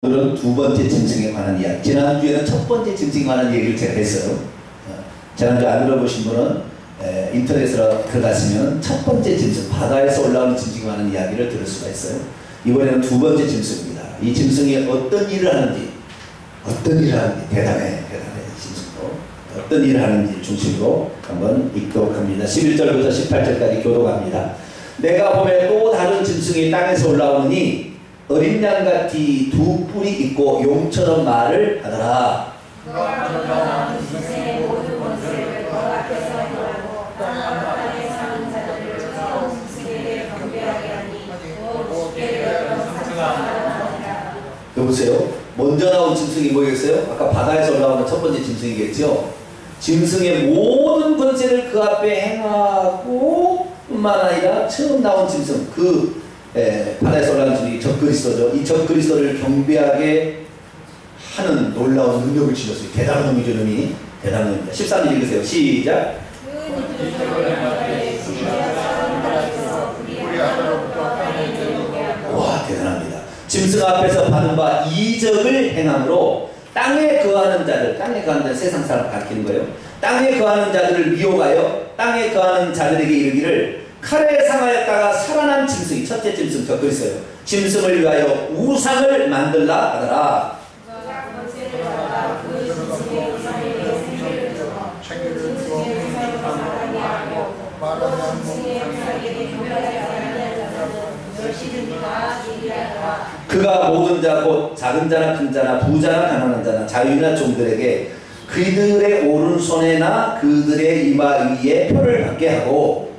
오늘은 두 번째 짐승에 관한 이야기. 지난주에는 첫 번째 짐승에 관한 얘기를 제가 했어요. 지난주 안 들어보신 분은 인터넷으로 들어가시면 첫 번째 짐승, 바다에서 올라오는 짐승에 관한 이야기를 들을 수가 있어요. 이번에는 두 번째 짐승입니다. 이 짐승이 어떤 일을 하는지 대단해 짐승도 어떤 일을 하는지 중심으로 한번 읽도록 합니다. 11절부터 18절까지 교독합니다. 내가 보매 또 다른 짐승이 땅에서 올라오느니 어린 양같이 두 뿔이 있고 용처럼 말을 하더라. 여보세요? 먼저 나온 짐승이 뭐겠어요? 아까 바다에서 올라오는 첫 번째 짐승이겠죠? 짐승의 모든 권세를 그 앞에 행하고 뿐만 아니라 처음 나온 짐승, 바다에서 올라온 짐승이 적그리스도죠. 이 적그리스도를 경배하게 하는 놀라운 능력을 지녔어요. 대단한 놈이죠, 놈이. 대단한 놈입니다. 13절 읽으세요. 시작. 와, 대단합니다. 짐승 앞에서 받은 바 이적을 행함으로 땅에 거하는 자들, 세상 사람 가리키는 거예요. 땅에 거하는 자들을 미혹하여 땅에 거하는 자들에게 이르기를 칼에 상하였다가 살아난 짐승이, 첫째 짐승 적그리스도예요. 짐승을 위하여 우상을 만들라 하더라. 그가 모든 자 곧 작은 자나 큰 자나 부자나 가난한 자나 자유나 종들에게 그들의 오른손에나 그들의 이마 위에 표를 받게 하고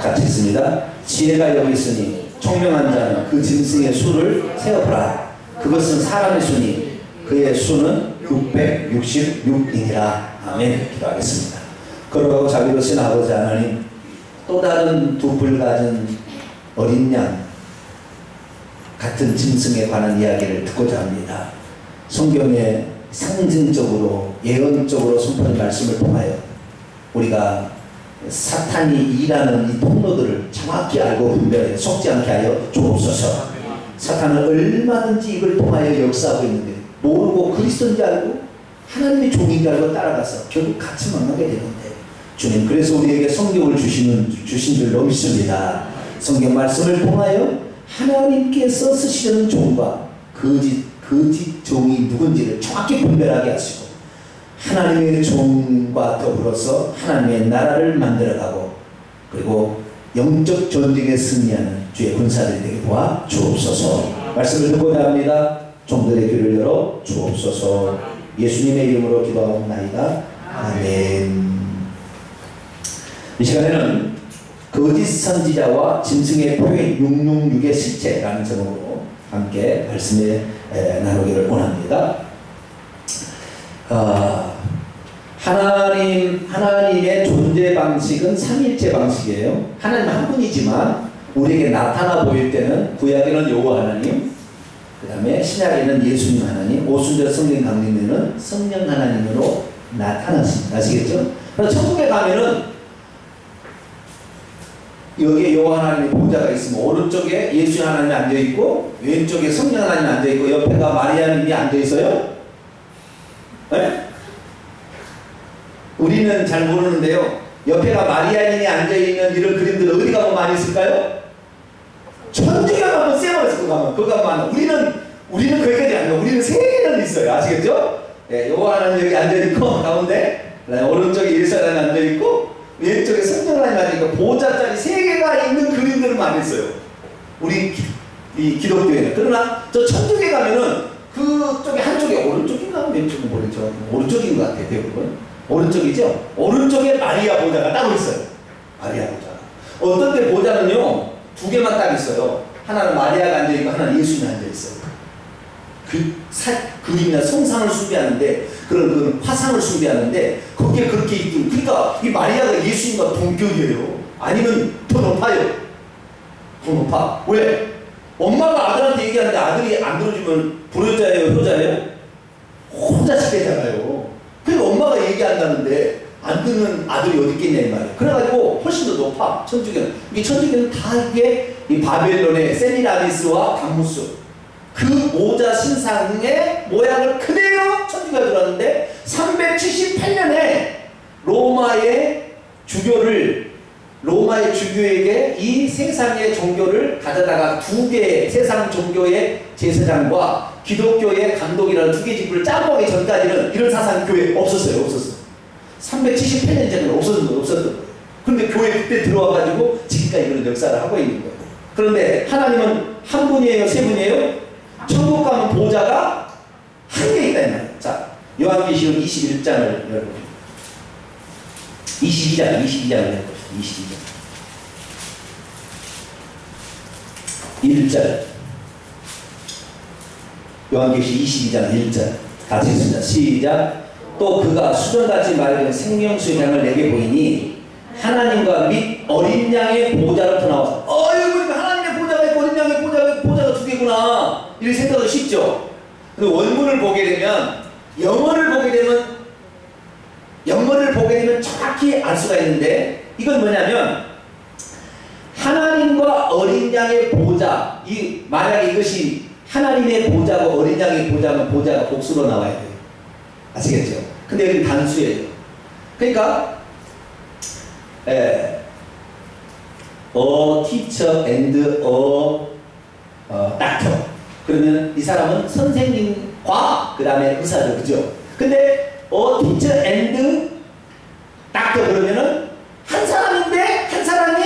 같이 있습니다. 지혜가 여기 있으니 총명한 자는 그 짐승의 수를 세어보라. 그것은 사람의 수니 그의 수는 666이니라. 아멘. 기도하겠습니다. 걸어가고 자비로우신 아버지 하나님, 또 다른 두 뿔 가진 어린 양 같은 짐승에 관한 이야기를 듣고자 합니다. 성경에 상징적으로 예언적으로 선포된 말씀을 통하여 우리가 사탄이 일하는 이 통로들을 정확히 알고 분별해 속지 않게 하여 주옵소서. 사탄은 얼마든지 이걸 통하여 역사하고 있는데 모르고 그리스도인지 알고 하나님의 종인 줄 알고 따라가서 결국 같이 만나게 되는데, 주님 그래서 우리에게 성경을 주신 줄로 믿습니다. 성경 말씀을 통하여 하나님께서 쓰시려는 종과 거짓 종이 누군지를 정확히 분별하게 하시고 하나님의 종과 더불어서 하나님의 나라를 만들어가고 그리고 영적 전쟁에 승리하는 주의 군사들이 되게 도와 주옵소서. 말씀을 듣고자 합니다. 종들의 귀를 열어 주옵소서. 예수님의 이름으로 기도하옵나이다. 아멘. 이 시간에는 거짓 선지자와 짐승의 표현 666의 실체라는 제목으로 함께 말씀을 나누기를 원합니다. 하나님의 존재 방식은 삼일체 방식이에요. 하나님 한 분이지만 우리에게 나타나 보일 때는 구약에는 여호와 하나님, 그 다음에 신약에는 예수님 하나님, 오순절 성경 강림에는 성령 하나님으로 나타났습니다. 아시겠죠? 그래서 천국에 가면은 여기에 여호와 하나님의 보좌가 있으면 오른쪽에 예수 하나님이 앉아있고 왼쪽에 성령 하나님이 앉아있고 옆에가 마리아님이 앉아있어요. 네? 우리는 잘 모르는데요. 옆에가 마리아님이 앉아있는 이런 그림들 어디 가면 많이 있을까요? 천주교 가면 세마스코 가면 그거 가면 우리는 거기까지 안 가요. 우리는 세 개는 있어요. 아시겠죠? 네, 여호와 하나님 여기 앉아있고 가운데 오른쪽에 예수 하나님 앉아있고 왼쪽에 성령 하나님 앉아있고 보좌자리 세 개가 있는 그림들은 많이 있어요. 우리 이 기독교에는. 그러나 저 천주교에 가면은 그쪽에 한쪽에 오른쪽인가 왼쪽은 모르겠죠. 오른쪽인 것 같아요. 대부분 오른쪽이죠. 오른쪽에 마리아 보좌가 따로 있어요. 마리아 보좌가. 어떤 때 보좌는요 두 개만 딱 있어요. 하나는 마리아가 앉아있고 하나는 예수님이 앉아있어요. 그림이나 성상을 숭배하는데 그런 화상을 숭배하는데 거기에 그렇게 있고, 그러니까 이 마리아가 예수님과 동격이에요. 아니면 더 높아요. 더 높아. 왜? 엄마가 아들한테 얘기하는데 아들이 안 들어주면 불효자예요, 효자예요? 혼자 지배잖아요. 그러니까 엄마가 얘기한다는데 안 듣는 아들이 어디 있겠냐 이 말이에요. 그래가지고 훨씬 더 높아 천주교는. 이 천주교는 다 이게 이 바벨론의 세미라미스와 감무스 그 모자 신상의 모양을 그대로 천주교가 들어왔는데 378년에 로마의 주교에게 이 세상의 종교를 가져다가 두 개의 세상 종교의 제사장과 기독교의 감독이라는 두 개 직분을 짬뽕하기 전까지는 이런 사상이 교회에 없었어요. 378년 전에는 없었던 거예요. 그런데 교회 그때 들어와가지고 지금까지 이런 역사를 하고 있는 거예요. 그런데 하나님은 한 분이에요? 세 분이에요? 천국 가면 보좌가 한 개 있다 이 말이에요. 자, 요한계시록 21장을 열어보세요. 22장을 열어보세요. 1절 요한계시 22장 1절 같이 읽습니다. 시작. 또 그가 수정같이 맑은 생명수의 향을 내게 보이니 하나님과 및 어린 양의 보좌로부터 나와서 어이구 하나님의 보좌가 있고 어린 양의 보좌가 두 개구나 이렇게 생각하기 쉽죠. 근데 원문을 보게 되면 영어를 보게 되면 정확히 알 수가 있는데 이건 뭐냐면 하나님과 어린 양의 보좌 만약에 이것이 하나님의 보좌고 어린 양의 보좌면 보좌가 복수로 나와야 돼요. 아시겠죠? 근데 여기 단수예요. 그러니까 teacher and doctor 그러면 이 사람은 선생님과 그 다음에 의사죠. 그죠? 근데 teacher and doctor 그러면은 한 사람인데 한 사람이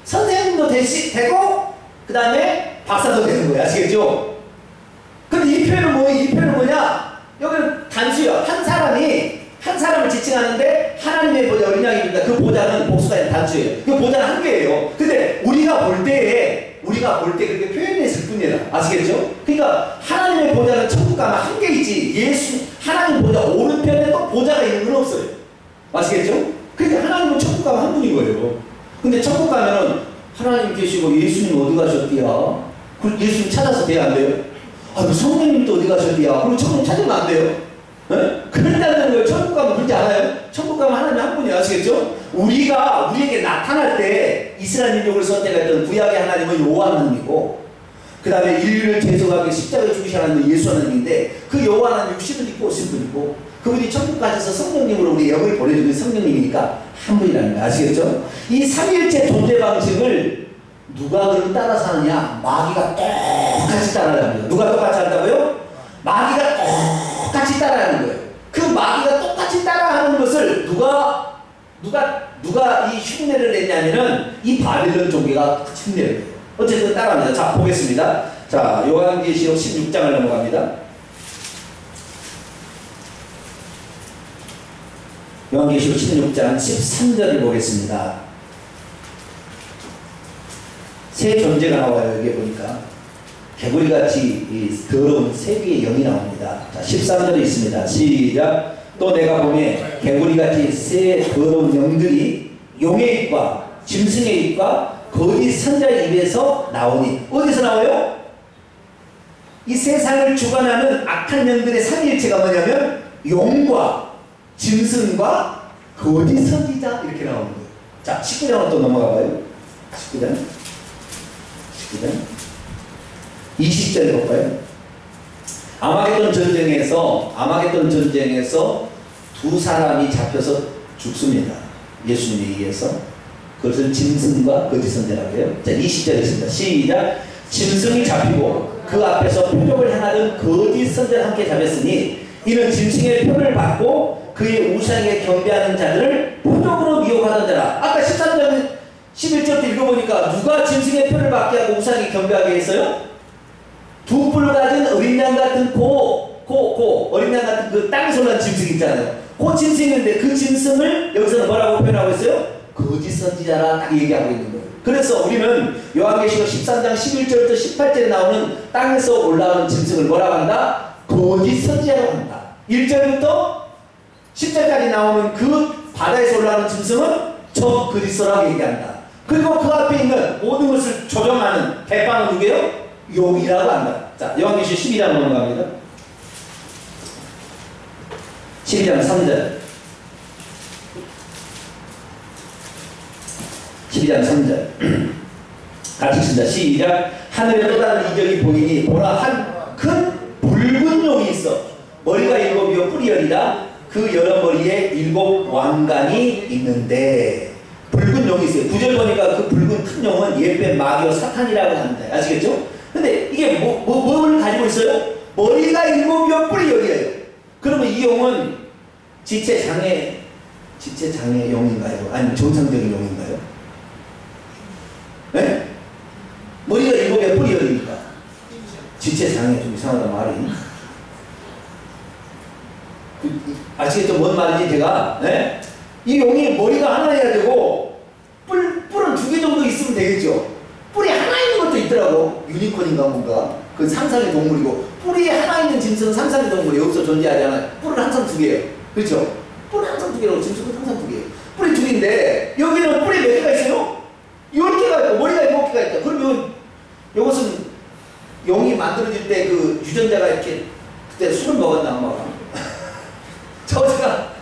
선생님도 되고 그 다음에 박사도 되는 거예요. 아시겠죠? 근데 이 표현은 뭐냐? 여기는 단수요. 한 사람을 지칭하는데 하나님의 보좌 어린 양입니다. 그 보좌는 복수가 아닌 단수예요. 그 보좌는 한 개예요. 근데 우리가 볼 때 그렇게 표현했을 뿐이에요. 아시겠죠? 그러니까 하나님의 보좌는 천국 가면 한 개 있지. 하나님 보좌 오른편에 또 보좌가 있는 건 없어요. 아시겠죠? 그러니까 하나님은 천국 가면 한 분인 거예요. 근데 천국 가면은 하나님 계시고 예수님 어디 가셨디야? 그럼 예수님 찾아서 돼야 안 돼요? 성령님도 어디 가셨디야? 그럼 천국 찾으면 안 돼요? 네? 그런다는 거예요. 천국 가면 그렇지 않아요? 천국 가면 하나님 한 분이에요. 아시겠죠? 우리에게 나타날 때 이스라엘 민족을 선택했던 구약의 하나님은 여호와 하나님이고 그 다음에 인류를 대속하기 십자가에 죽으신 하나님은 예수 하나님인데 그 여호와 하나님 육신을 입고 오신 분이고 그분이 천국 가셔서 성령님으로 우리 영을 보내주는 성령님이니까 한 분이라는 거예요. 아시겠죠? 이 삼위일체 존재 방식을 누가 그럼 따라 사느냐? 마귀가 똑같이 따라합니다. 누가 똑같이 한다고요? 마귀가 똑같이 따라하는 거예요. 그 마귀가 똑같이 따라하는 것을 누가 이 흉내를 냈냐면은 이 바벨론 종교가 흉내를 내요. 어쨌든 따라합니다. 자, 보겠습니다. 자, 요한계시록 16장을 넘어갑니다. 요한계시록 16장 13절을 보겠습니다. 새 존재가 나와요. 여기 보니까 개구리같이 이 더러운 새 개의 영이 나옵니다. 자, 13절에 있습니다. 시작. 또 내가 보매 개구리같이 새 더러운 영들이 용의 입과 짐승의 입과 거짓 선자의 입에서 나오니 어디서 나와요? 이 세상을 주관하는 악한 영들의 삼위일체가 뭐냐면 용과 짐승과 거짓 선지자 이렇게 나오는 거예요. 자, 19장으로 또 넘어가 봐요. 19장 20절 볼까요? 아마겟돈 전쟁에서 두 사람이 잡혀서 죽습니다. 예수님에 의해서. 그것을 짐승과 거짓 선지자라고 해요. 자, 20절에 있습니다. 시작. 짐승이 잡히고 그 앞에서 표적을 행하던 거짓 선지자를 함께 잡았으니 이는 짐승의 표를 받고 그의 우상에 경배하는 자들을 표적으로 미혹하던 자라. 아까 13절 11절부터 읽어보니까 누가 짐승의 표를 받게 하고 우상에 경배하게 했어요? 두 뿔 가진 어린 양 같은 어린 양 같은 그 땅에서 난 짐승 있잖아요. 그 짐승인데 그 짐승을 여기서는 뭐라고 표현하고 있어요? 거짓 선지자라 딱 얘기하고 있는 거예요. 그래서 우리는 요한계시록 13장 11절부터 18절에 나오는 땅에서 올라오는 짐승을 뭐라고 한다? 거짓 선지자라고 한다. 1절부터 10절까지 나오는 그 바다에서 올라오는 짐승은 저 그리스도라고 얘기한다. 그리고 그 앞에 있는 모든 것을 조정하는 대빵은 누구예요? 용이라고 한다. 자, 요한계시록 12장 넘어갑니다. 12장 3절. 12장 3절 같이 읽습니다. 시작. 하늘에 또 다른 이적이 보이니 보라 한 큰 붉은 용이 있어 머리가 7이요 뿔이 10이라 그 여러 머리에 7 왕관이 있는데 붉은 용이 있어요. 9절 보니까 그 붉은 큰 용은 옛뱀 마귀와 사탄이라고 합니다. 아시겠죠? 근데 이게 뭘 가지고 있어요? 머리가 7이요 뿔이 10이에요. 그러면 이 용은 지체장애 용인가요? 아니면 정상적인 용인가요? 네? 머리가 7이요 뿔이 10이니까 지체장애 좀 이상하다 말이. 아시겠죠? 뭔 말인지 제가. 네? 이 용이 머리가 하나여야 되고 뿔은 2개 정도 있으면 되겠죠. 뿔이 하나 있는 것도 있더라고. 유니콘인가 뭔가. 그 상상의 동물이고 뿔이 하나 있는 짐승은 상상의 동물이 여기서 존재하지 않아요. 뿔은 항상 2개예요. 그렇죠? 뿔은 항상 2개라고 짐승은 항상 2개예요. 뿔이 2개인데 여기는 뿔이 몇 개가 있어요? 10개가 있고 머리가 7개가 있다. 그럼 이것은 용이 만들어질 때 그 유전자가 이렇게 그때 술을 먹었나 안 먹었나? 저가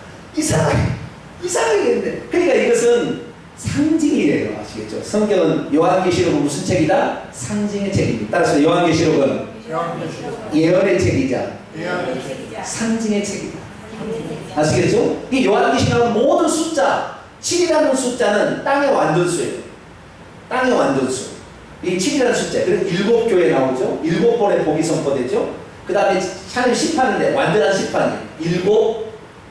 이상하겠는데. 그러니까 이것은 상징이래요. 아시겠죠? 성경은 요한계시록은 무슨 책이다? 상징의 책입니다. 따라서 요한계시록은 예언의 책이자 상징의 책이다. 아시겠죠? 이 요한계시록은 모든 숫자 7이라는 숫자는 땅의 완전수예요. 땅의 완전수. 이 7이라는 숫자. 그래서 7교회 나오죠. 7번의 복이 선포되죠. 그 다음에 하나님 심판인데 완전한 심판이에요. 7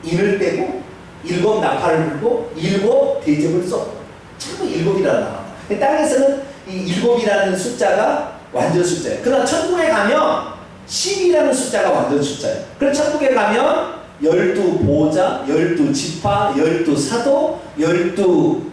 인을 떼고 7 나팔을 불고 7 대접을 쏟고 전부 7이라고 나와요. 땅에서는 이 7이라는 숫자가 완전 숫자예요. 그러나 천국에 가면 10이라는 숫자가 완전 숫자예요. 그래서 천국에 가면 12보좌, 12지파, 12사도, 12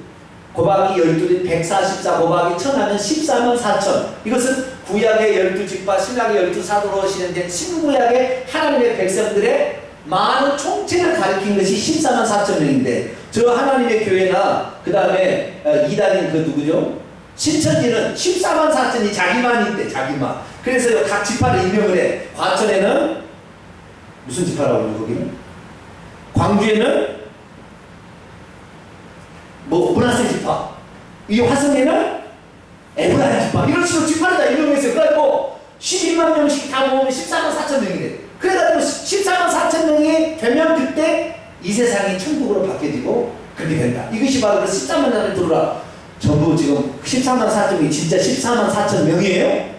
곱하기 12, 144 곱하기 1000 하면 14만 4천. 이것은 구약의 12지파, 신약의 12사도로 진행된 신구약의 하나님의 백성들의 많은 총체를 가리킨 것이 14만 4천 명인데 저 하나님의 교회나 그 다음에 이단인 그 누구죠? 신천지는 14만 4천이 자기만 있대. 자기만. 그래서 각 지파를 임명을 해. 과천에는 무슨 지파라고 그러죠? 거기는? 광주에는 문하세 지파. 이 화성에는 에브라임 지파. 이런 식으로 지파를 다 임명했어요. 그래갖고 12만 명씩 다 모으면 14만 4천 명이래. 그래가지고 14만 4천 명이 되면 그때 이 세상이 천국으로 바뀌어지고 그렇게 된다. 이것이 바로 그 14만 명을 들어라. 전부 지금 14만 4천 명이 진짜 14만 4천 명이에요?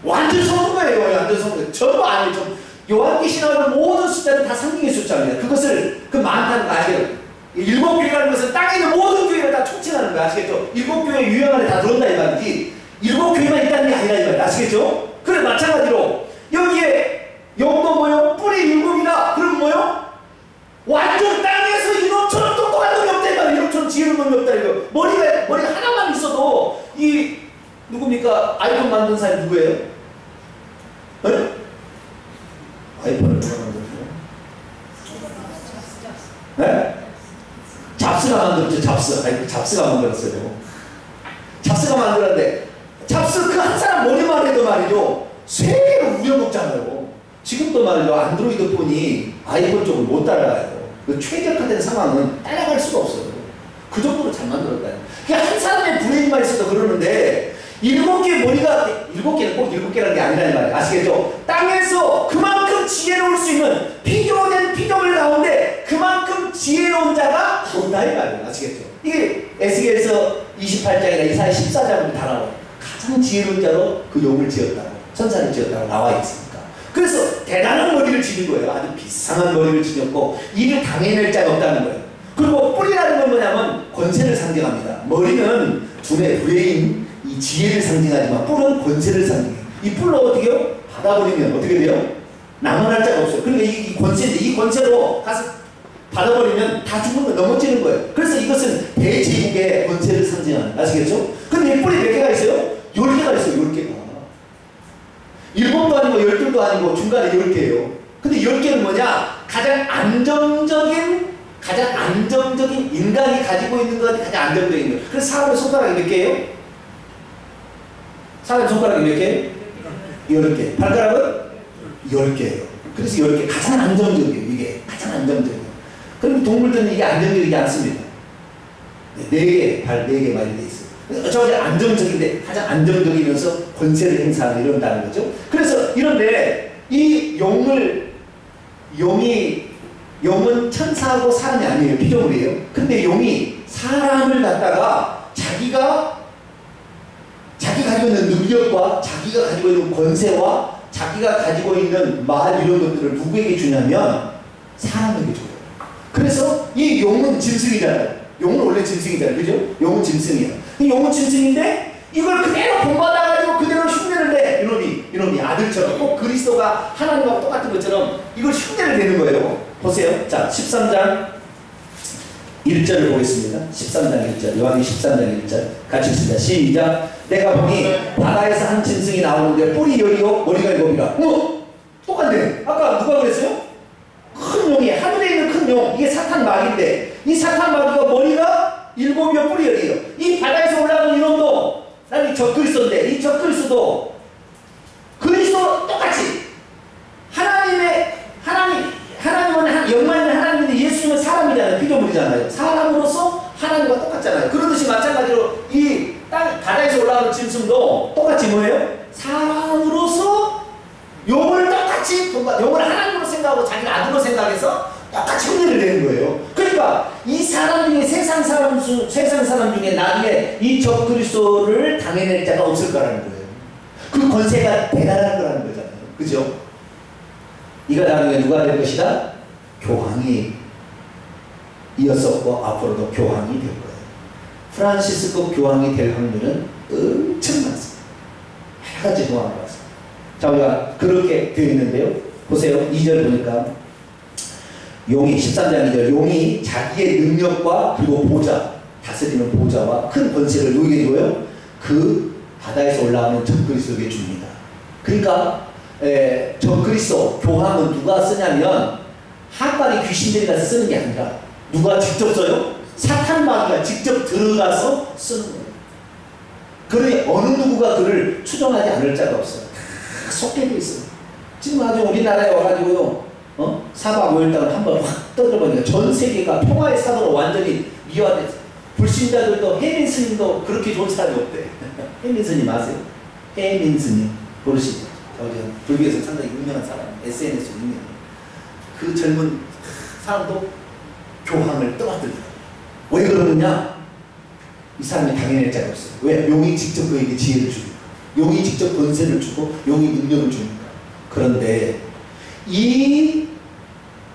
완전 성공이에요. 완전 성공. 전부 아니죠. 요한계시록의 모든 숫자는 다 상징의 숫자입니다. 그것을 그 많다는 거 아시겠죠? 7교회라는 것은 땅에 있는 모든 교회를 다 총칭하는 거 아시겠죠? 7교회 유형 안에 다 들어온다 이 말이지 7교회만 있다는 게 아니라 이 말이야. 아시겠죠? 그래 마찬가지로 여기에 용도 뭐요? 뿔이 7이다. 그럼 뭐요? 완전 땅에서 이놈처럼 똑똑한 놈이 없다 이 말이야. 이놈처럼 지혜로운 놈이 없다 이거. 머리가 하나만 있어도 이 누굽니까? 아이폰 만든 사람이 누구예요? 네? 아이폰을 누가 만들었어요? 네? 잡스가 만들었죠. 잡스가 만들었어요. 잡스가 만들었는데 잡스 그 한 사람 머리만 해도 말이죠. 세계를 우려먹잖아요. 지금도 말이죠. 안드로이드 폰이 아이폰 쪽을 못 따라가요. 그 최적화된 상황은 따라갈 수가 없어요. 그 정도로 잘 만들었다. 그냥 한 사람의 브레인만 있어도 그러는데 7개의 머리가 7개는 꼭 7개라는 게 아니라는 말이에요. 아시겠죠? 땅에서 그만큼 지혜로울 수 있는 피조된 피조물 가운데 그만큼 지혜로운 자가 온다 이 말이에요. 아시겠죠? 이게 에스겔서 28장이나 이사야 14장으로 다 나와요. 가장 지혜로운 자로 그 용을 지었다고 천사를 지었다고 나와 있으니까. 그래서 대단한 머리를 지닌 거예요. 아주 비상한 머리를 지녔고 이를 당해낼 자가 없다는 거예요. 그리고 뿔이라는 건 뭐냐면 권세를 상징합니다. 머리는 두뇌, 브레인, 이 지혜를 상징하지만 뿔은 권세를 상징해요. 이 뿔로 어떻게 해요? 받아버리면 어떻게 돼요? 남아날 자가 없어요. 그러니까 이 권세인데 이 권세로 가서 받아버리면 다 죽는 거 넘어지는 거예요. 그래서 이것은 대제국의 권세를 상징하는 아시겠죠? 근데 이 뿔이 몇 개가 있어요? 10개가 있어요. 10개가. 7도 아니고 12도 아니고 중간에 10개예요. 근데 10개는 뭐냐? 가장 안정적인 인간이 가지고 있는 것 가장 안정적인 거. 그래서 사람의 손가락이 몇 개예요? 사람의 손가락이 몇 개예요? 10개. 발가락은 10개예요. 그래서 10개. 가장 안정적이에요. 이게 가장 안정적이에요. 그럼 동물들은 이게 안정적이지 않습니다. 4개, 발 4개 많이 돼 있어요. 저게 안정적인데 가장 안정적이면서 권세를 행사하는 이런다는 거죠. 그래서 이런데 이 용은 천사하고 사람이 아니에요. 피조물이에요. 근데 용이 사람을 갖다가 자기가 가지고 있는 능력과 자기가 가지고 있는 권세와 자기가 가지고 있는 말 이런 것들을 누구에게 주냐면 사람에게 줘요. 그래서 이 용은 짐승이잖아요. 용은 원래 짐승이잖아요. 그죠? 용은 짐승이에요. 용은 짐승인데 이걸 그대로 본받아가지고 그대로 흉내를 내. 이놈이 아들처럼 꼭 그리스도가 하나님하고 똑같은 것처럼 이걸 흉내를 내는 거예요. 보세요. 자, 13장 1절을 보겠습니다. 13장 1절. 요한이 13장 1절. 같이 읽습니다. 시작. 내가 보니 바다에서 한 짐승이 나오는데 뿔이 10이요 머리가 7이라. 똑같네. 아까 누가 그랬어요? 큰 용이, 하늘에 있는 큰 용. 이게 사탄 마귀인데 이 사탄 마귀가 머리가 7이요 뿔이 10이요. 이 바다에서 올라오는 이놈도 난 이 적그리스도인데 이 적그리스도도 그리스도 똑같이 하나님은 영만 있는 하나님인데 예수님은 사람이잖아요. 피조물이잖아요. 사람으로서 하나님과 똑같잖아요. 그러듯이 마찬가지로 이 바다에서 올라오는 짐승도 똑같이 뭐예요? 사람으로서 용을 똑같이 용을 하나님으로 생각하고 자기를 아들로 생각해서 똑같이 흉내를 내는 거예요. 그러니까 이 사람 중에 세상 사람 중에 나중에 이 적그리스도를 당해낼 자가 없을 거라는 거예요. 그 권세가 대단한 거라는 거잖아요. 그죠? 이가 나중에 누가 될 것이다? 교황이 이었었고 앞으로도 교황이 될 거예요. 프란시스코 교황이 될 확률은 엄청 많습니다. 여러 가지 교황이 왔습니다. 자, 우리가 그렇게 되어 있는데요. 보세요. 2절 보니까 용이 13장 2절 용이 자기의 능력과 그리고 보좌 다스리는 보좌와 큰 권세를 누구에게 줘요? 그 바다에서 올라오는 적그리스도에게 줍니다. 그러니까 적그리스도 교황은 누가 쓰냐면 한발이 귀신들이 가서 쓰는 게 아니라 누가 직접 써요? 사탄 마귀가 직접 들어가서 쓰는 거예요. 그러니 어느 누구가 그를 추종하지 않을 자가 없어요. 다 속되어 있어요. 지금 아주 우리나라에 와가지고요. 사바 5일당을 한번 확 떠들어보니까 전 세계가 평화의 사도로 완전히 미화됐어요. 불신자들도 해민 스님도 그렇게 좋은 사람이 없대. 해민 스님 아세요? 해민 스님 모르시죠? 불교에서 상당히 유명한 사람, SNS 유명한 그 젊은 사람도 교황을 떠받들더라고요. 왜 그러느냐? 이 사람이 당해낼 자가 없어요. 왜? 용이 직접 그에게 지혜를 주니까. 용이 직접 권세를 주고 용이 능력을 주니까. 그런데 이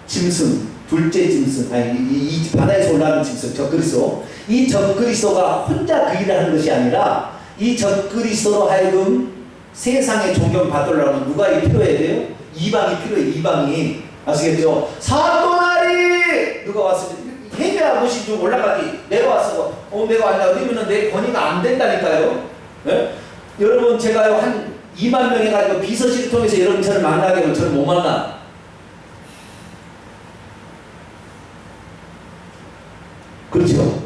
짐승, 둘째 짐승, 이 바다에서 올라오는 짐승, 적그리스도, 이 적그리스도가 혼자 그 일을 하는 것이 아니라 이 적그리스도로 하여금 세상에 존경받으려면 누가 필요해야 돼요? 이방이 필요해. 이방이 아시겠죠? 사도나리 누가 왔으면 해줘야 것이 좀 올라가기. 내가 왔어. 내가 왔다 그러면 내 권위가 안 된다니까요. 네? 여러분 제가요 한 2만 명 해가지고 비서실을 통해서 여러분 저를 만나게 하면 저를 못 만나. 그렇죠?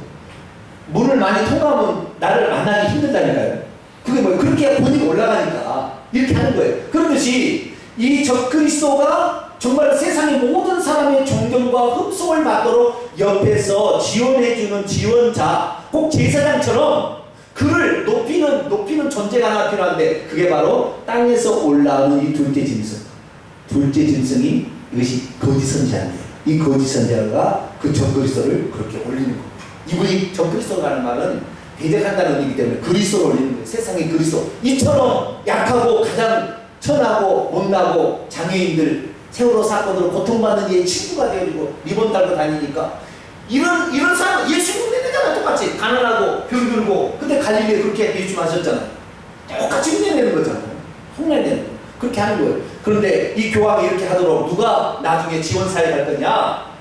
문을 많이 통과하면 나를 만나기 힘들다니까요. 그게 뭐예요? 그렇게 권위가 올라가니까 이렇게 하는 거예요. 그렇듯이 이 적그리스도가 정말 세상의 모든 사람의 존경과 흡속을 받도록 옆에서 지원해주는 지원자, 꼭 제사장처럼 그를 높이는 존재가 하나 필요한데 그게 바로 땅에서 올라오는 이 둘째 짐승. 둘째 짐승이 이것이 거짓 선지자인데 이 거짓 선지자가 그 적그리스도를 그렇게 올리는 겁니다. 이분이 적그리스도라는 말은 대적한다는 의미이기 때문에 그리스도를 올리는 거예요. 세상의 그리스도. 이처럼 약하고 가장 천하고 못나고 장애인들 세월호 사건으로 고통받는 얘의 친구가 되어주고 리본 달고 다니니까 이런 사람 예수 흉내내잖아. 똑같이 가난하고 병들고 근데 갈릴리에 그렇게 예수 마셨잖아요. 똑같이 흉내내는 거잖아요. 흉내내는 거. 그렇게 하는 거예요. 그런데 이 교황이 이렇게 하도록 누가 나중에 지원사에 갈 거냐?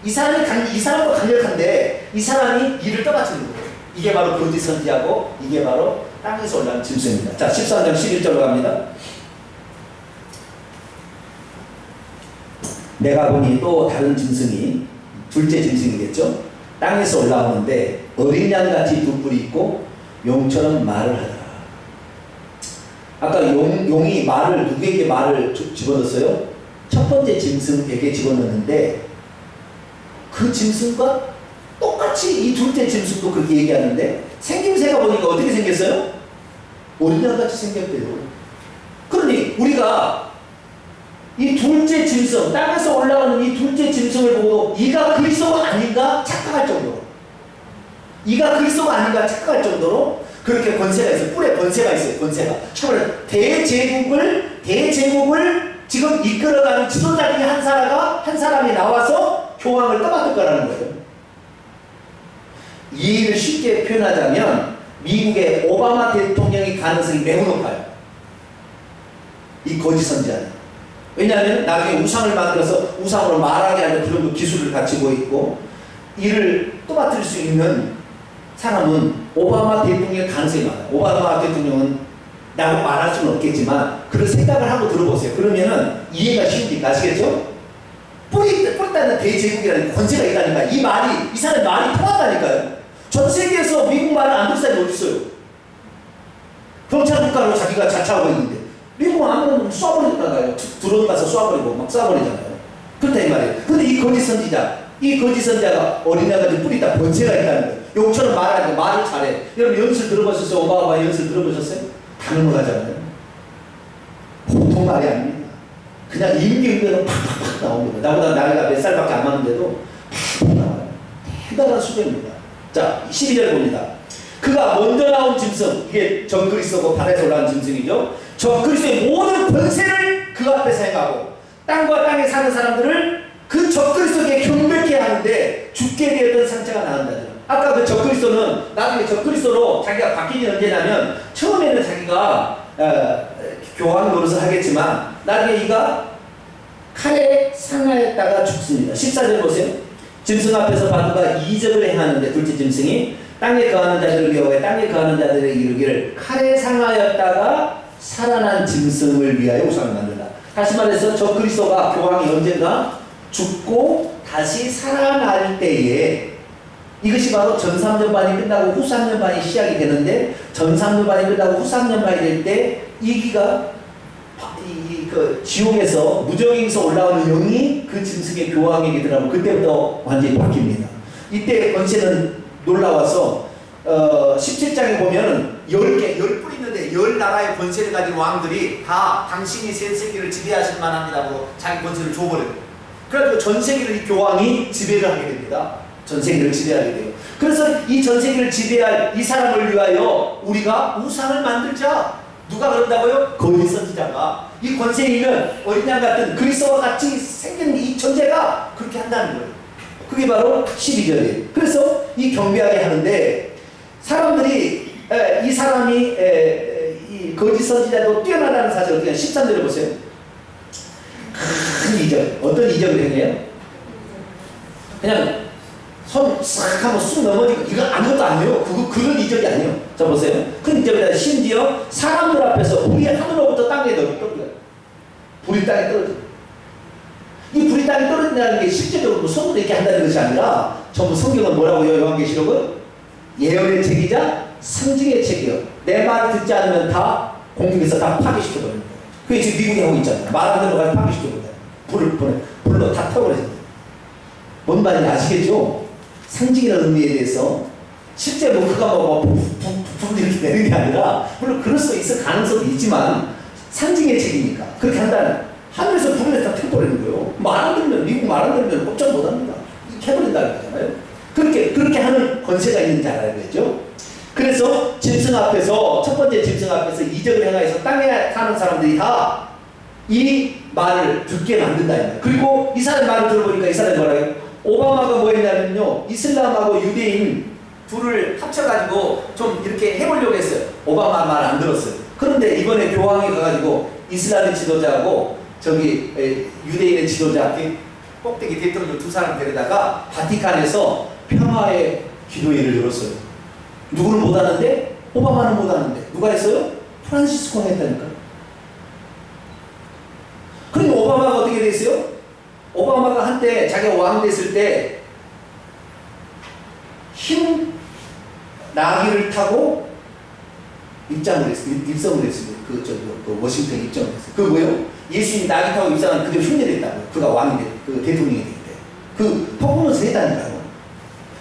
이 사람도 강력한데 이 사람이 일을 떠받치는 거예요. 이게 바로 거짓 선지하고 이게 바로 땅에서 올라온 짐승입니다. 자, 13장 11절로 갑니다. 내가 보니 또 다른 짐승이 둘째 짐승이겠죠. 땅에서 올라오는데 어린 양같이 두 뿔이 있고 용처럼 말을 하더라. 아까 용이 누구에게 말을 집어넣었어요? 첫 번째 짐승에게 집어넣었는데 그 짐승과 똑같이 이 둘째 짐승도 그렇게 얘기하는데 생김새가 보니까 어떻게 생겼어요? 어린 양같이 생겼대요. 그러니 우리가 이 둘째 짐승, 땅에서 올라가는 이 둘째 짐승을 보고 이가 그리스도가 아닌가 착각할 정도로, 이가 그리스도가 아닌가 착각할 정도로 그렇게 권세가 있어요. 뿔에 권세가 있어요. 권세가. 대제국을 지금 이끌어가는 지도자 중에 한 사람이 나와서 교황을 떠맡을 거라는 거예요. 이 일을 쉽게 표현하자면 미국의 오바마 대통령이 가능성이 매우 높아요. 이 거짓 선지자는. 왜냐하면 나중에 우상을 만들어서 우상으로 말하게 하는 그 정도 기술을 갖추고 있고 이를 떠맡을 수 있는 사람은 오바마 대통령의 가능성이 많아요. 오바마 대통령은 라고 말할 수는 없겠지만 그런 생각을 하고 들어보세요. 그러면은 이해가 쉬우니까 아시겠죠? 뿌리 따는 대제국이라는 권세가 있다니까. 이 사람의 말이 통한다니까요. 전 세계에서 미국 말을 안 듣는 사람이 어디 있어요? 경찰 국가로 자기가 자처하고 있는데 미국은 아무런 쏴버리잖아요. 드론 가서 쏴버리고 막 쏴버리잖아요. 그렇다 이 말이에요. 근데 이 거짓 선지자가 어린 양같이 뿌리 따 권세가 있다는 거예요. 용처럼 말하는데 말을 잘해. 여러분 연설 들어보셨어요? 오바마 연설 들어보셨어요? 다 넘어가잖아요. 보통 말이 아닙니다. 그냥 임기응변은 팍팍팍 나옵니다. 나보다 나이가 몇 살밖에 안 많은데도 팍팍 나와요. 대단한 수준입니다. 자, 12절 봅니다. 그가 먼저 나온 짐승, 이게 적그리스도고 바다에서 올라온 짐승이죠. 적그리스도의 모든 권세를 그 앞에서 행하고 땅과 땅에 사는 사람들을 그 적그리스도에게 경배케 하는데 죽게 되었던 상처가 나온다죠. 아까 그 적그리스도는 나중에 적그리스도로 자기가 바뀌는 게 언제냐면 처음에는 자기가 교황 노릇을 하겠지만 나중에 이가 칼에 상하였다가 죽습니다. 14절 보세요. 짐승 앞에서 바둑가 이적을 행하는데 둘째 짐승이 땅에 거하는 자들을 위하여 땅에 거하는 자들에게 이르기를 칼에 상하였다가 살아난 짐승을 위하여 우상을 만든다. 다시 말해서 적그리스도가 교황이 언젠가 죽고 다시 살아날 때에 이것이 바로 전 3년반이 끝나고 후 3년반이 시작이 되는데 전 3년반이 끝나고 후 3년반이 될 때 이기가 그 지옥에서 무정에서 올라오는 영이 그 짐승의 교황에게 들어가면 그때부터 완전히 바뀝니다. 이때 권세는 놀라워서 17장에 보면은 10뿔 있는데 10나라의 권세를 가진 왕들이 다 당신이 전 세계를 지배하실 만합니다고 자기 권세를 줘버려요. 그래가지고 전 세계를 이 교황이 지배를 하게 됩니다. 전 세계를 지배하게 돼요. 그래서 이 전 세계를 지배할 이 사람을 위하여 우리가 우상을 만들자. 누가 그런다고요? 거짓 선지자가. 이 권세에 있는 어린 양 같은 그리스도와 같이 생긴 이 존재가 그렇게 한다는 거예요. 그게 바로 12절이에요. 그래서 이 경배하게 하는데 사람들이 이 사람이 이 거짓 선지자도 뛰어나다는 사실 어떻게 13절에 보세요. 큰 이적. 어떤 이적을 행해요? 그냥 손 싹 하면 쑥 넘어지고 이거 아무것도 아니에요. 그런 이적이 아니에요. 자 보세요. 큰 이적이다. 심지어 사람들 앞에서 불이 하늘로부터 땅에 떨어져요. 불이 땅에 떨어져요. 이 불이 땅에 떨어진다는 게 실제적으로 손으로 이렇게 한다는 것이 아니라 전부 성경은 뭐라고요? 요한계시록은 예언의 책이자 상징의 책이요. 내 말을 듣지 않으면 다 공중에서 다 파괴시켜버리는 거예요. 그게 지금 미국이 하고 있잖아요. 말 안 들어가서 파괴시켜버려요. 불로 다 태워버려요. 뭔 말인지 아시겠죠? 상징이라는 의미에 대해서 실제 그가 불을 이렇게 내는 게 아니라 물론 그럴 수 있을 가능성도 있지만 상징의 책이니까 그렇게 한다는 하늘에서 불을 다 태워버리는 거예요. 말 안 들으면 미국 말 안 들으면 꼼짝 못합니다. 이렇게 해버린다는 거잖아요. 그렇게 하는 권세가 있는 줄 알아야 되죠. 그래서 짐승 앞에서 첫 번째 짐승 앞에서 이적을 행하여서 땅에 사는 사람들이 다 이 말을 듣게 만든다. 그리고 이 사람 말을 들어보니까 이 사람이 뭐라고요? 오바마가 뭐 했냐면요. 이슬람하고 유대인 둘을 합쳐가지고 좀 이렇게 해보려고 했어요. 오바마 말 안 들었어요. 그런데 이번에 교황이 가가지고 이슬람의 지도자하고 저기 유대인의 지도자 꼭대기 대통령 두 사람 데려다가 바티칸에서 평화의 기도회를 열었어요. 누구는 못하는데? 오바마는 못하는데. 누가 했어요? 프란시스코가 했다니까. 그러니 오바마가 어떻게 됐어요? 오바마가 한때 자기가 왕 됐을 때 흰 나귀를 타고 입성을 했어요. 그 워싱턴 입성을 했어요. 그 뭐예요? 예수님이 나귀 타고 입성한 그대로 흉내를 했다고요. 그가 왕이 그 대통령이 될 때. 그 퍼포먼스 했다니까요.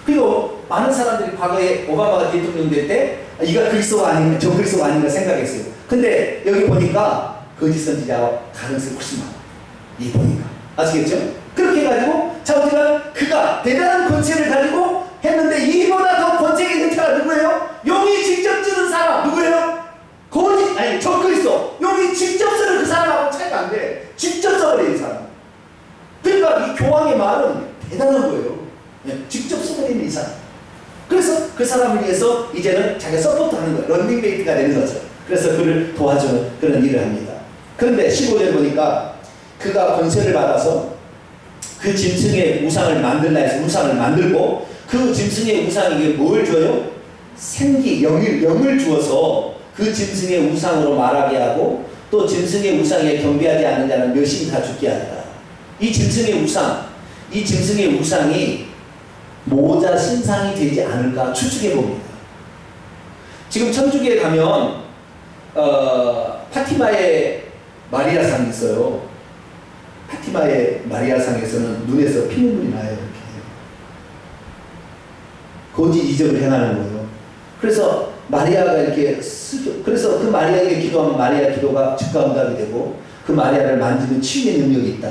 그리고 많은 사람들이 과거에 오바마가 대통령 될 때 이가 그리스도가 아닌가 저 그리스도가 아닌가 생각했어요. 근데 여기 보니까 거짓 선지자와 가능성이 훨씬 많아. 이 보니까 아시겠죠? 그렇게 해가지고 자 우리가 그가 대단한 권세를 가지고 했는데 이보다 더 권세가 있는 자가 누구예요? 용이 직접 쓰는 사람 누구예요? 거짓 아니 저 그리스도 용이 직접 쓰는 그 사람하고 차이가 안 돼. 직접 써버린 사람. 그러니까 이 교황의 말은 대단한 거예요. 직접 써버리는 이 사람. 그래서 그 사람을 위해서 이제는 자기가 서포트하는 거예요. 런닝메이트가 되는 거죠. 그래서 그를 도와주는 그런 일을 합니다. 그런데 15절 보니까 그가 권세를 받아서 그 짐승의 우상을 만들라 해서 우상을 만들고 그 짐승의 우상에게 뭘 줘요? 생기, 영을 주어서 그 짐승의 우상으로 말하게 하고 또 짐승의 우상에 경배하지 않는 자는 멸시는 다 죽게 한다. 이 짐승의 우상이 모자 신상이 되지 않을까 추측해 봅니다. 지금 천주교에 가면 파티마의 마리아상이 있어요. 파티마의 마리아상에서는 눈에서 피눈물이 나요. 이렇게. 거짓 이적을 행하는 거예요. 그래서 마리아가 이렇게 그래서 그 마리아에게 기도하면 마리아 기도가 즉가응답이 되고 그 마리아를 만지면 치유의 능력이 있다.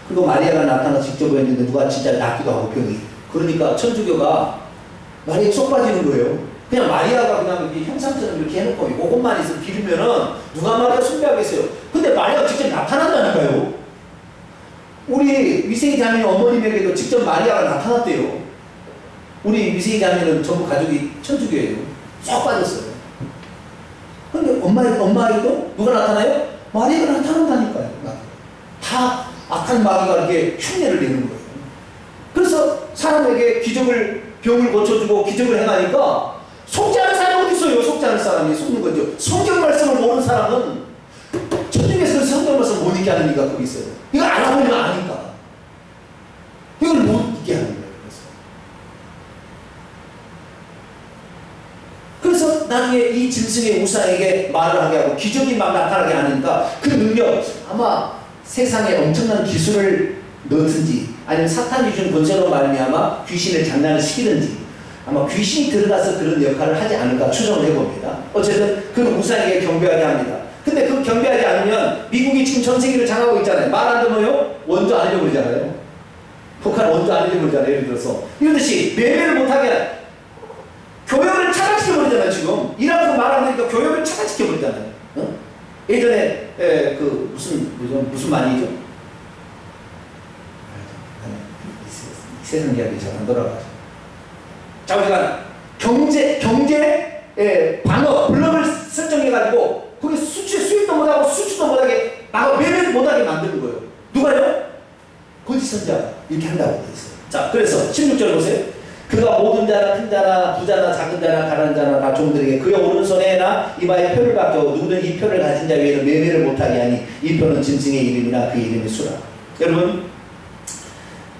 그리고 마리아가 나타나서 직접 보였는데 누가 진짜 낫기도 하고 병이. 그러니까 천주교가 마리아에 쏙 빠지는 거예요. 그냥 마리아가 그냥 이렇게 형상처럼 이렇게 해놓고 이것만 있으면 빌면은 누가 마리아 숭배하겠어요. 근데 마리아가 직접 나타난다니까요. 우리 위세희 자매 어머님에게도 직접 마리아가 나타났대요. 우리 위세희 자매는 전부 가족이 천주교예요. 쏙 빠졌어요. 근데 엄마에게도 누가 나타나요? 마리아가 나타난다니까요. 다 악한 마귀가 이렇게 흉내를 내는 거예요. 그래서 사람에게 병을 고쳐주고 기적을 행하니까 속지 않은 사람이 어디 있어요? 속지 않은 사람이 속는 거죠. 성경 말씀을 모르는 사람은 천주교에서 성경 말씀을 못 읽게 하는 이유가 거기 있어요. 이거 알아보면 아니까. 이걸 못 읽게 하는 거예요. 그래서 나중에 이 짐승의 우상에게 말을 하게 하고 기적이 막 나타나게 하니까 그 능력 아마 세상에 엄청난 기술을 넣든지 아니면 사탄이 준 권세로 말미암아 귀신을 장난을 시키든지 아마 귀신이 들어가서 그런 역할을 하지 않을까 추정을 해봅니다. 어쨌든 그 우상에게 경배하게 합니다. 근데 그 경배하지 않으면 미국이 지금 전 세계를 장악하고 있잖아요. 말 안 들으면요 원조 안 잃어버리잖아요. 북한 원조 안 잃어버리잖아요. 예를 들어서 이러듯이 매매를 못하게 교역을 차단시켜버리잖아요. 지금 이라크 말 안 되니까 교역을 차단시켜버리잖아요. 어? 예전에 그 무슨 말이죠? 세상 이야기 잘 안 돌아가죠. 자, 우리가 경제 방어 블럭을 설정해가지고 거기 수입도 못하고 수출도 못하게 매매도 못하게 만드는 거예요. 누가요? 거짓 선지자 이렇게 한다고 되어 있어요. 자, 그래서 16절 보세요. 그가 모든 자나 큰 자나 부자나 작은 자나 가난한 자나 다 종들에게 그의 오른손에나 이마에 표를 박혀 누구든 이 표를 가진 자 외에는 매매를 못하게 하니 이 표는 짐승의 이름이나 그 이름의 수라. 여러분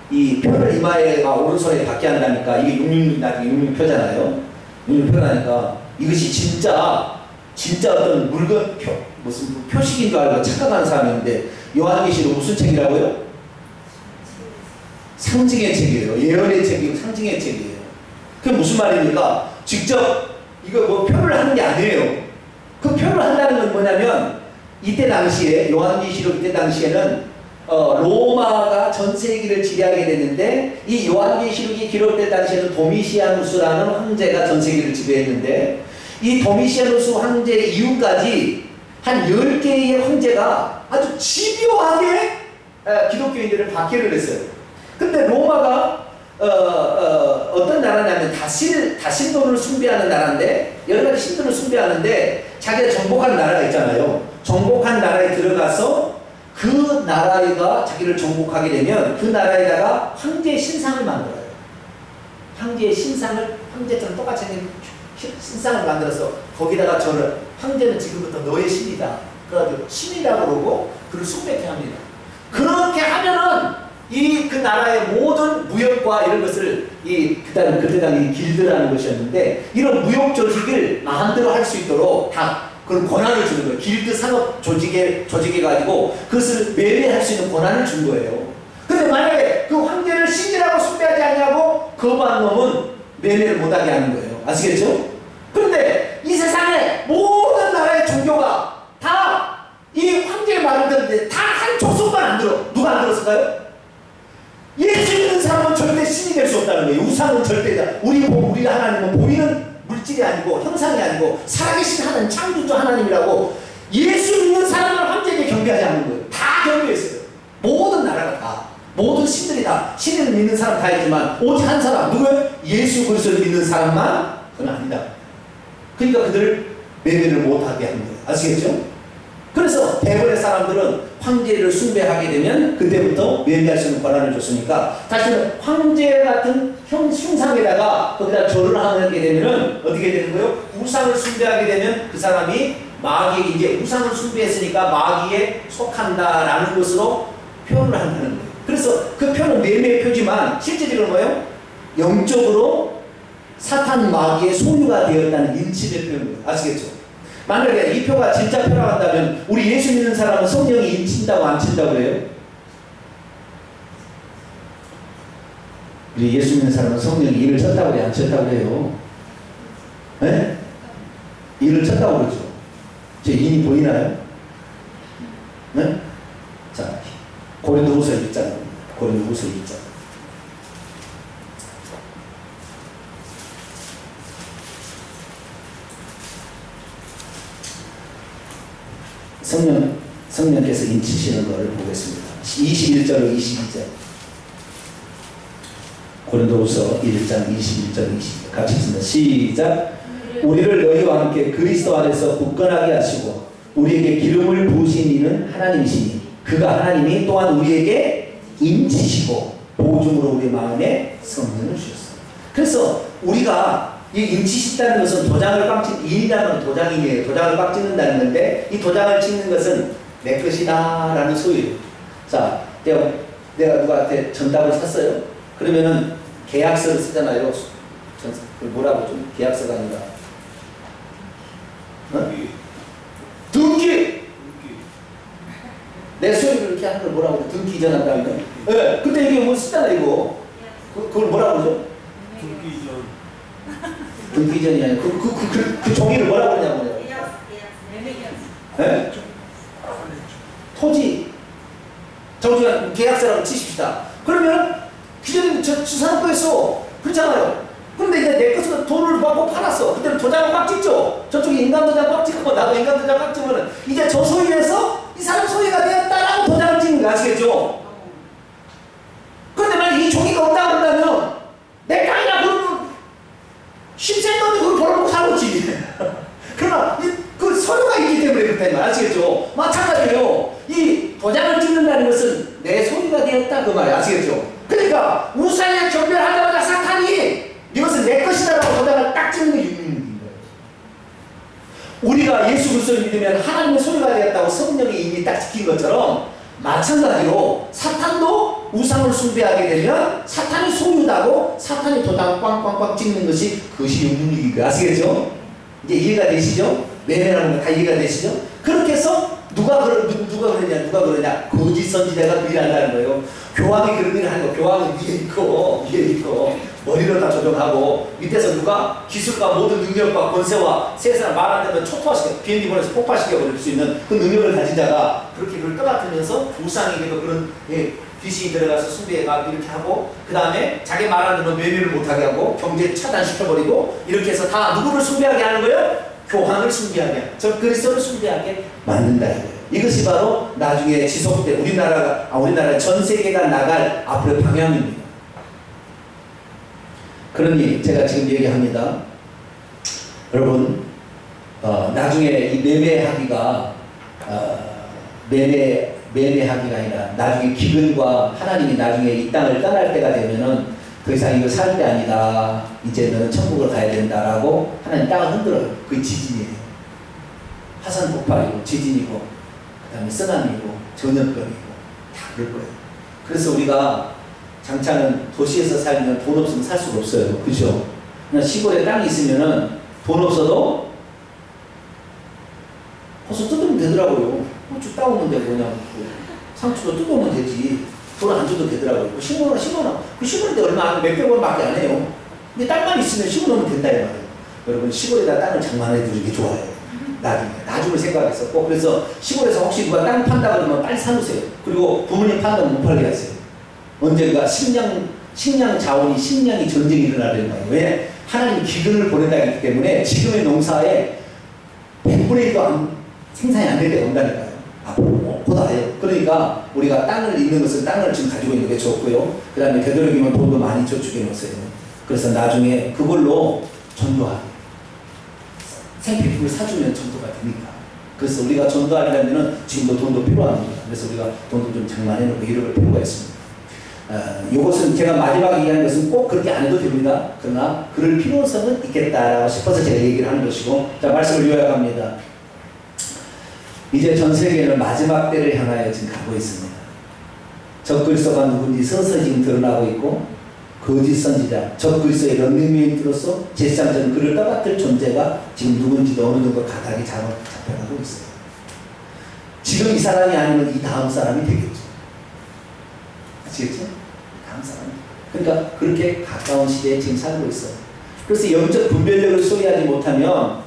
이 표를 이마에 오른손에 받게 한다니까 이게 666표잖아요. 666표라니까 이것이 진짜 어떤 물건 무슨 표식인 줄 알고 착각하는 사람인데 요한계시록 무슨 책이라고요? 상징의 책이에요. 예언의 책이고 상징의 책이에요. 그게 무슨 말입니까? 직접 이거 뭐 표를 하는 게 아니에요. 그 표를 한다는 건 뭐냐면 이때 당시에 요한계시록 이때 당시에는 로마가 전 세계를 지배하게 됐는데 이 요한계시록이 기록될 당시에는 도미시아누스라는 황제가 전 세계를 지배했는데 이 도미시아누스 황제 이후까지 한 10개의 황제가 아주 집요하게 기독교인들을 박해를 했어요. 근데 로마가 어떤 나라냐면 다신도를 숭배하는 나라인데 여러 가지 신들을 숭배하는데 자기가 정복한 나라가 있잖아요. 정복한 나라에 들어가서 그 나라가 자기를 정복하게 되면 그 나라에다가 황제의 신상을 만들어요. 황제의 신상을 황제처럼 똑같이 생긴 신상을 만들어서 거기다가 저를 황제는 지금부터 너의 신이다. 그래가지고 신이라고 그러고 그를 숭배케 합니다. 그렇게 하면은 그 나라의 모든 무역과 이런 것을 그때 당시 길드라는 것이었는데 이런 무역 조직을 마음대로 할 수 있도록 다 그런 권한을 주는 거예요. 길드 산업 조직해가지고 그것을 매매할 수 있는 권한을 준 거예요. 근데 만약에 그 황제를 신이라고 숭배하지 않냐고 거부한 놈은 매매를 못하게 하는 거예요. 아시겠죠? 그런데 이 세상에 모든 나라의 종교가 다 이 황제의 말을 듣는데 다 한 족속만 안 들어. 누가 안 들었을까요? 예수 믿는 사람은 절대 신이 될 수 없다는 거예요. 우상은 절대 우리 하나님은 보이는 물질이 아니고 형상이 아니고 살아계신 하나님, 창조주 하나님이라고. 예수 믿는 사람은 황제에게 경배하지 않는 거예요. 다 경배했어요. 모든 나라가 다, 모든 신들이 다, 신을 믿는 사람 다 있지만 오직 한 사람, 누구예요? 예수 그리스도를 믿는 사람만 그건 아니다. 그러니까 그들을 매매를 못하게 하는 거예요. 아시겠죠? 그래서 대부분의 사람들은 황제를 숭배하게 되면 그때부터 매매할 수 있는 권한을 줬으니까 다시는 황제 같은 흉상에다가 거기다 절을 하게 되면은 어떻게 되는 거예요? 우상을 숭배하게 되면 그 사람이 마귀에게, 이제 우상을 숭배했으니까 마귀에 속한다라는 것으로 표현을 한다는 거예요. 그래서 그 표는 매매 표지만 실제적으로 뭐예요? 영적으로 사탄 마귀의 소유가 되었다는 인치의 표현입니다. 아시겠죠? 만약에 이 표가 진짜 표라고 한다면 우리 예수 믿는 사람은 성령이 인친다고 안 친다고 그래요? 우리 예수 믿는 사람은 성령이 인을 쳤다고 그래요? 안 쳤다고 그래요? 네? 인을 쳤다고 그러죠. 제 인이 보이나요? 네? 자, 고린도후서 1장, 고린도후서 1장. 성령께서 인치시는 것을 보겠습니다. 21절로 22절. 고린도후서 1장 21절 22절 같이 읽습니다. 시작. 우리를 너희와 함께 그리스도 안에서 굳건하게 하시고 우리에게 기름을 부으신 이는 하나님이시니 그가 하나님이 또한 우리에게 인치시고 보증으로 우리 마음에 성령을 주셨습니다. 그래서 우리가 이 인치시다는 것은 도장을 꽉 찍는, 인이라는 도장이에요. 도장을 꽉 찍는다는 건데 이 도장을 찍는 것은 내 것이다 라는 소유예요. 자, 내가 누구한테 전답을 샀어요. 그러면은 계약서를 쓰잖아요. 뭐라고 좀 계약서가 아니라 등기. 내 소유를 이렇게 하는 걸 뭐라고 등기 이전한다면. 네, 근데 이게 뭐 쓰잖아 이거. 그걸 뭐라고 그러죠? 등기 이전. 등기 이전이 아니라 그 종이를 뭐라고 그러냐고요. 네? 토지. 정주가 계약서라고 치십시다. 그러면 기존에 저 사업부에서 그렇잖아요. 근데 이제 내 것으로 돈을 받고 팔았어. 그때는 도장을 꽉 찍죠. 저쪽에 인감 도장 꽉 찍고 나도 인감 도장 꽉 찍으면 이제 저 소유에서 이 사람 소유가 되었다라고 도장을 찍는 거 아시겠죠? 그런데 만약 이 종이가 없다고 한다면 내 땅이라 그러면 10cm 그걸 벌어놓고 살았지. 그러나 그 서류가 있기 때문에 그렇다는 말 아시겠죠? 마찬가지예요. 이 도장을 찍는다는 것은 내 소유가 되었다 그 말이야. 아시겠죠? 그러니까 우상에 경배하자마자 사탄이 이것은 내 것이다라고 도장을 딱 찍는 게 유명인 거예요. 우리가 예수 그리스도를 믿으면 하나님의 소유가 되었다고 성령이 이미 딱 지킨 것처럼 마찬가지로 사탄도 우상을 숭배하게 되면 사탄이 소유다고 사탄이 도장을 꽝꽝꽝 찍는 것이 그것이 유명인 거예요. 아시겠죠? 이제 이해가 되시죠? 매매라는 거 다 이해가 되시죠? 그렇게 해서 누가 그러냐 거짓 선지자가 그 일한다는 거예요. 교황이 그런 일을 하는 거. 교황은 위에 있고 머리로 다 조정하고 밑에서 누가 기술과 모든 능력과 권세와 세상을 말 안 되면 초토화시켜 비행기 보내서 폭파시켜 버릴 수 있는 그 능력을 가진 자가 그렇게 그걸 떠맡으면서 우상에게도 그런 귀신이 들어가서 숭배가 이렇게 하고 그 다음에 자기 말 안 되면 매매를 못하게 하고 경제 차단시켜버리고 이렇게 해서 다 누구를 숭배하게 하는 거예요? 교황을 숭배하게, 저 그리스도를 숭배하게 만든다 이거예요. 이것이 바로 나중에 지속될 우리나라 전 세계가 나갈 앞으로의 방향입니다. 그러니 제가 지금 얘기합니다. 여러분, 나중에 이 매매하기가 매매하기가 아니라 나중에 기근과 하나님이 나중에 이 땅을 떠날 때가 되면은 더 이상 이거 살 때 아니다. 이제 너는 천국을 가야 된다라고 하나님 땅을 흔들어요. 그게 지진이에요. 화산 폭발이고 지진이고 그 다음에 쓰나미고 전염병이고 다 그럴 거예요. 그래서 우리가 장차는 도시에서 살면 돈 없으면 살 수가 없어요. 그죠? 그냥 시골에 땅이 있으면은 돈 없어도 벌써 뜯으면 되더라고요. 고추 따오면 되고 그냥 상추도 뜯으면 되지. 돈 안 줘도 되더라고요. 10만 원. 그 10만 원인데 얼마 안 돼. 몇백 원밖에 안 해요. 근데 땅만 있으면 심어놓으면 된다 이 말이에요. 여러분 시골에다 땅을 장만해 두는 게 좋아요. 나중을 생각해서 꼭. 그래서 시골에서 혹시 누가 땅 판다 그러면 빨리 사놓으세요. 그리고 부모님 판다면 못 팔게 하세요. 언젠가 식량 자원이 식량이 전쟁이 일어나는 거예요. 왜? 하나님 기근을 보낸다 했기 때문에 지금의 농사에 100분의 1도 생산이 안 될 때가 온다니까요. 앞으로 곧 와요. 그러니까 우리가 땅을 있는 것은 땅을 지금 가지고 있는 게 좋고요. 그 다음에 되도록이면 돈도 많이 저축해 놓으세요. 그래서 나중에 그걸로 전도하게. 생필품을 사주면 전도가 되니까. 그래서 우리가 전도하려면 지금도 돈도 필요합니다. 그래서 우리가 돈도 좀 장만해 놓고 이럴 필요가 있습니다. 이것은 제가 마지막에 얘기하는 것은 꼭 그렇게 안 해도 됩니다. 그러나 그럴 필요성은 있겠다라고 싶어서 제가 얘기를 하는 것이고, 자, 말씀을 요약합니다. 이제 전 세계는 마지막 때를 향하여 지금 가고 있습니다. 적그리스도가 누군지 서서히 지금 드러나고 있고, 거짓 선지자, 적그리스도의 런닝메이트로서 제3전 그를 떠받들 존재가 지금 누군지도 어느 정도 가닥이 잡혀가고 있어요. 지금 이 사람이 아니면 이 다음 사람이 되겠죠. 아시겠죠? 다음 사람. 그러니까 그렇게 가까운 시대에 지금 살고 있어요. 그래서 영적 분별력을 소유하지 못하면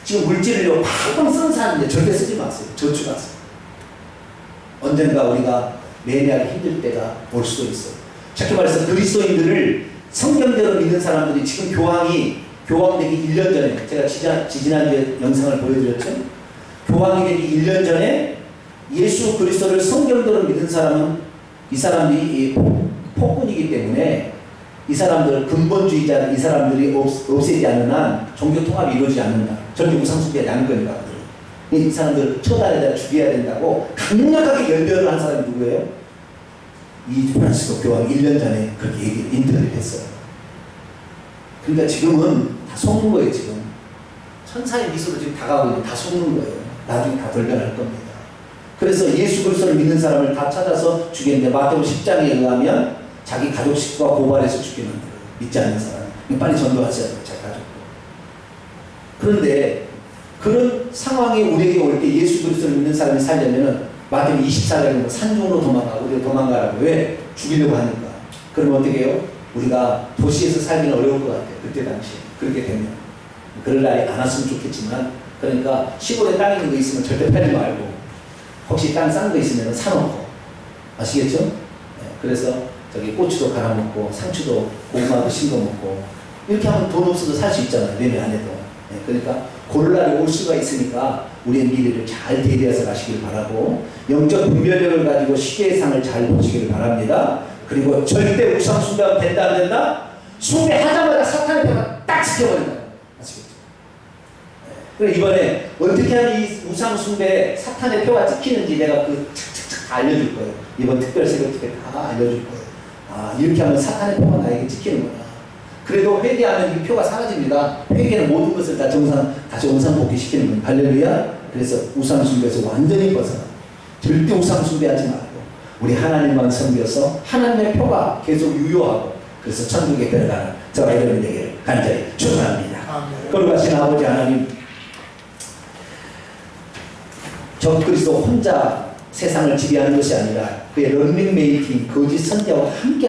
지금 물질을 팍팍 쓰는 사람인데 절대 쓰지 마세요. 저축하세요. 언젠가 우리가 매매하기 힘들 때가 올 수도 있어요. 쉽게 말해서 그리스도인들을 성경대로 믿는 사람들이 지금 교황되기 1년 전에, 제가 지난주에 영상을 보여드렸죠? 교황이 되기 1년 전에 예수 그리스도를 성경대로 믿는 사람은 이 사람들이 폭군이기 때문에 이 사람들 근본주의자, 이 사람들이 없애지 않는 한 종교 통합이 이루어지지 않는다. 절대 우상숭배하지 않을 거니까. 이 사람들 처단에다 죽여야 된다고 강력하게 연결을 한 사람이 누구예요? 이 프란시스코 교황이 1년 전에 그렇게 인터뷰를 했어요. 그러니까 지금은 다 속는 거예요. 지금 천사의 미소로 지금 다가오고 있는데 다 속는 거예요. 나중에 다 돌변할 겁니다. 그래서 예수 그리스도를 믿는 사람을 다 찾아서 죽였는데 마태복음 10장에 의하면 자기 가족 식구가 고발해서 죽이는 거예요. 믿지 않는 사람. 빨리 전도하셔야 돼요. 자기 가족도. 그런데 그런 상황이 우리에게 올 때 예수 그리스도를 믿는 사람이 살려면은 마태복음 24장에 산중으로 도망가고 우리가 도망가라고. 왜? 죽이려고 하니까. 그러면 어떻게 해요? 우리가 도시에서 살기는 어려울 것 같아요. 그때 당시에. 그렇게 되면. 그럴 날이 안 왔으면 좋겠지만, 그러니까 시골에 땅 있는 거 있으면 절대 팔지 말고, 혹시 땅 싼 거 있으면 사놓고. 아시겠죠? 네. 그래서 저기 고추도 갈아먹고, 상추도 고구마도 심어 먹고, 이렇게 하면 돈 없어도 살 수 있잖아요. 매매 안 해도. 네. 그러니까 고를 날이 올 수가 있으니까 우리의 미래를 잘 대비해서 가시길 바라고, 영적 분별력을 가지고 시대의 상을 잘 보시기를 바랍니다. 그리고 절대 우상 숭배하면 된다 안 된다? 숭배하자마자 사탄의 표가 딱 지켜버린다. 아시겠죠? 그래 이번에 어떻게 하면 이 우상 숭배 사탄의 표가 찍히는지 내가 그 착착착 다 알려줄 거예요. 이번 특별 새벽 때 다 알려줄 거예요. 아 이렇게 하면 사탄의 표가 나에게 찍히는구나. 그래도 회개하면 이 표가 사라집니다. 회개는 모든 것을 다 다시 정상복귀시키는 거예요. 할렐루야. 그래서 우상 숭배에서 완전히 벗어나. 절대 우상 숭배하지 말고 우리 하나님만 섬겨서 하나님의 표가 계속 유효하고 그래서 천국에 들어가는 저와 여러분 되기를 간절히 축원합니다. 거룩하신 아버지 하나님, 적그리스도 혼자 세상을 지배하는 것이 아니라 그의 런닝메이팅 거짓 선자와 함께